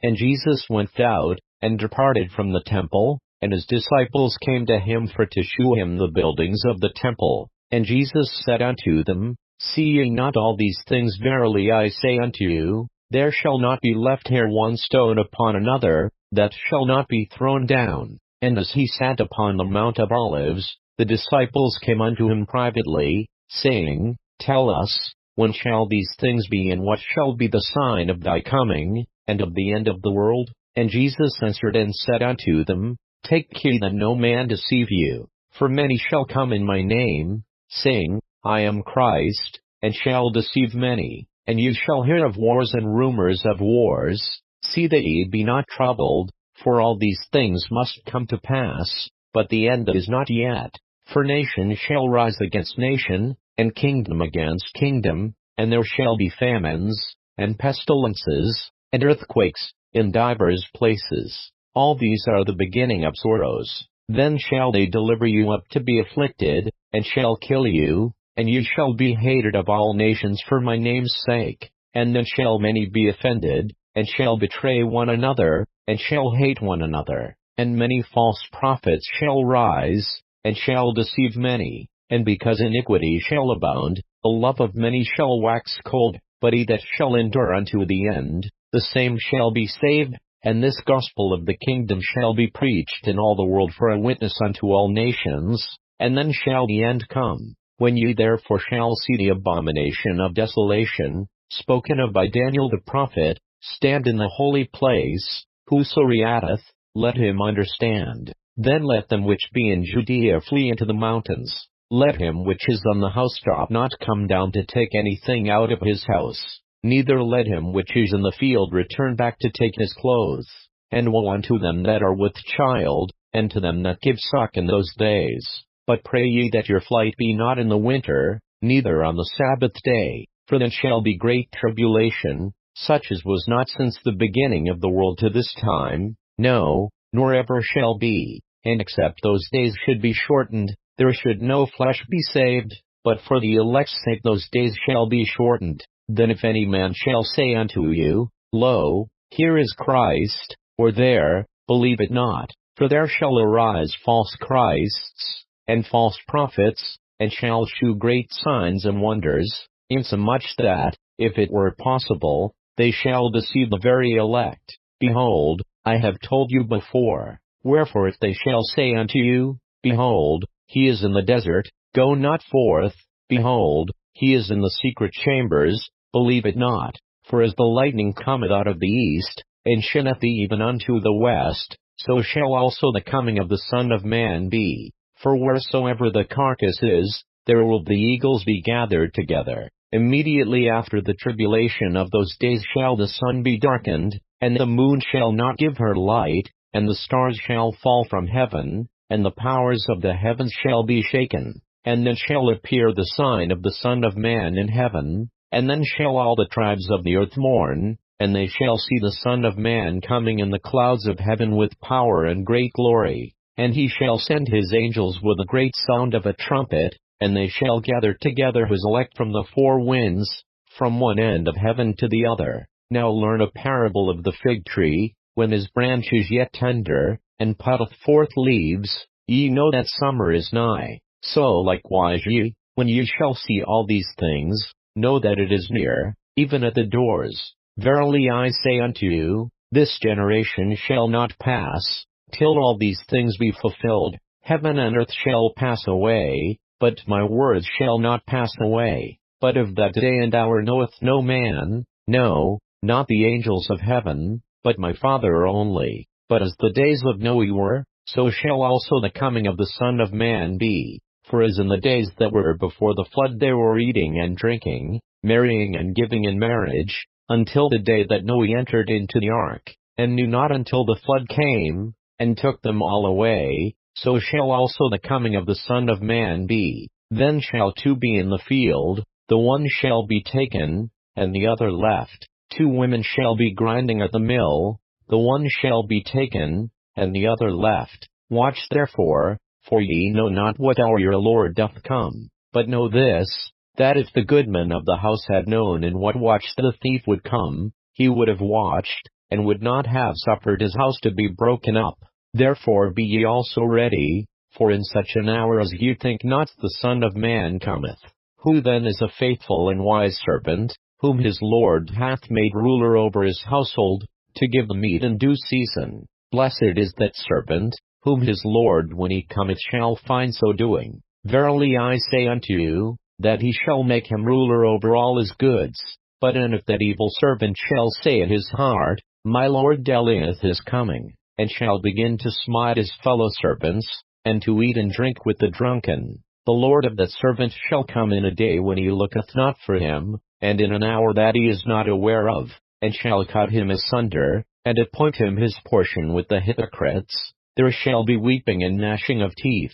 And Jesus went out, and departed from the temple, and his disciples came to him for to shew him the buildings of the temple. And Jesus said unto them, See ye not all these things? Verily I say unto you, there shall not be left here one stone upon another, that shall not be thrown down. And as he sat upon the Mount of Olives, the disciples came unto him privately, saying, Tell us, when shall these things be, and what shall be the sign of thy coming, and of the end of the world? And Jesus answered and said unto them, Take heed that no man deceive you. For many shall come in my name, saying, I am Christ, and shall deceive many. And ye shall hear of wars and rumors of wars. See that ye be not troubled, for all these things must come to pass, but the end is not yet. For nation shall rise against nation, and kingdom against kingdom, and there shall be famines, and pestilences, and earthquakes, in divers places. All these are the beginning of sorrows. Then shall they deliver you up to be afflicted, and shall kill you, and ye shall be hated of all nations for my name's sake. And then shall many be offended, and shall betray one another, and shall hate one another. And many false prophets shall rise, and shall deceive many. And because iniquity shall abound, the love of many shall wax cold. But he that shall endure unto the end, the same shall be saved. And this gospel of the kingdom shall be preached in all the world for a witness unto all nations, and then shall the end come. When ye therefore shall see the abomination of desolation, spoken of by Daniel the prophet, stand in the holy place, whoso readeth, let him understand. Then let them which be in Judea flee into the mountains. Let him which is on the housetop not come down to take anything out of his house. Neither let him which is in the field return back to take his clothes. And woe unto them that are with child, and to them that give suck in those days. But pray ye that your flight be not in the winter, neither on the Sabbath day, for then shall be great tribulation, such as was not since the beginning of the world to this time, no, nor ever shall be. And except those days should be shortened, there should no flesh be saved, but for the elect's sake those days shall be shortened. Then if any man shall say unto you, Lo, here is Christ, or there, believe it not. For there shall arise false Christs, and false prophets, and shall shew great signs and wonders, insomuch that, if it were possible, they shall deceive the very elect. Behold, I have told you before. Wherefore if they shall say unto you, Behold, he is in the desert, go not forth. Behold, he is in the secret chambers, believe it not. For as the lightning cometh out of the east, and shineth even unto the west, so shall also the coming of the Son of Man be. For wheresoever the carcass is, there will the eagles be gathered together. Immediately after the tribulation of those days shall the sun be darkened, and the moon shall not give her light, and the stars shall fall from heaven, and the powers of the heavens shall be shaken. And then shall appear the sign of the Son of Man in heaven, and then shall all the tribes of the earth mourn, and they shall see the Son of Man coming in the clouds of heaven with power and great glory. And he shall send his angels with a great sound of a trumpet, and they shall gather together his elect from the four winds, from one end of heaven to the other. Now learn a parable of the fig tree. When his branch is yet tender, and putteth forth leaves, ye know that summer is nigh. So likewise ye, when ye shall see all these things, know that it is near, even at the doors. Verily I say unto you, this generation shall not pass, till all these things be fulfilled. Heaven and earth shall pass away, but my words shall not pass away. But of that day and hour knoweth no man, no, not the angels of heaven, but my Father only. But as the days of Noe were, so shall also the coming of the Son of Man be. For as in the days that were before the flood they were eating and drinking, marrying and giving in marriage, until the day that Noe entered into the ark, and knew not until the flood came, and took them all away, so shall also the coming of the Son of Man be. Then shall two be in the field, the one shall be taken, and the other left. 2 women shall be grinding at the mill, the one shall be taken, and the other left. Watch therefore, for ye know not what hour your Lord doth come. But know this, that if the goodman of the house had known in what watch the thief would come, he would have watched, and would not have suffered his house to be broken up. Therefore be ye also ready, for in such an hour as ye think not the Son of Man cometh. Who then is a faithful and wise servant, whom his Lord hath made ruler over his household, to give the meat in due season? Blessed is that servant, whom his Lord when he cometh shall find so doing. Verily I say unto you, that he shall make him ruler over all his goods. But if that evil servant shall say in his heart, My Lord delayeth his coming, and shall begin to smite his fellow servants, and to eat and drink with the drunken, the Lord of that servant shall come in a day when he looketh not for him, and in an hour that he is not aware of, and shall cut him asunder, and appoint him his portion with the hypocrites. There shall be weeping and gnashing of teeth.